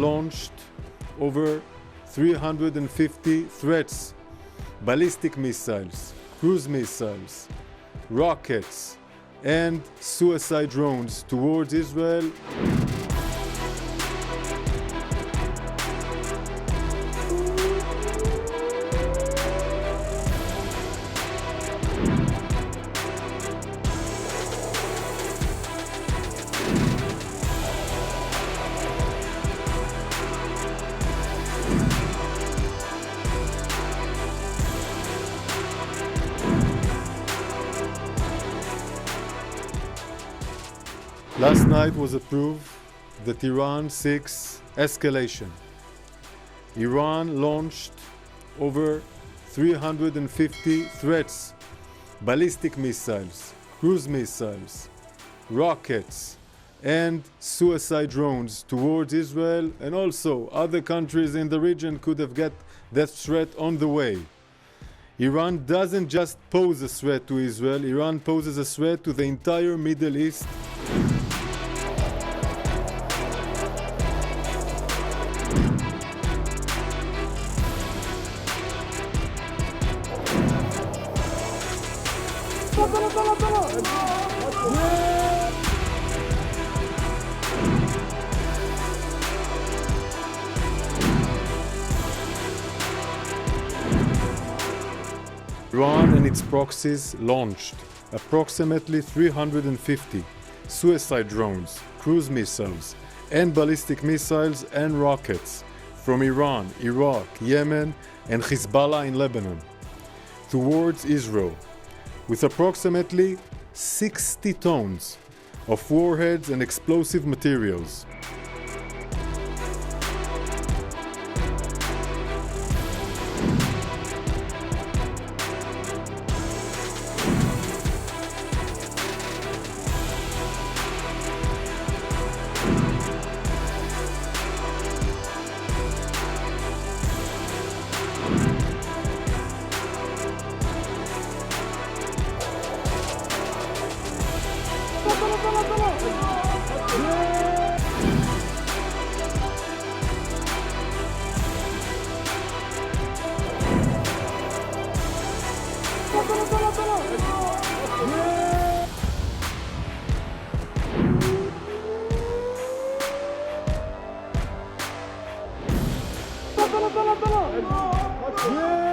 launched over 350 threats, ballistic missiles, cruise missiles, rockets, and suicide drones towards Israel. Last night was a proof that Iran seeks escalation. Iran launched over 350 threats, ballistic missiles, cruise missiles, rockets, and suicide drones towards Israel, and also other countries in the region could have got that threat on the way. Iran doesn't just pose a threat to Israel, Iran poses a threat to the entire Middle East. Iran and its proxies launched approximately 350 suicide drones, cruise missiles, and ballistic missiles and rockets from Iran, Iraq, Yemen, and Hezbollah in Lebanon towards Israel, with approximately 60 tons of warheads and explosive materials. Yeah!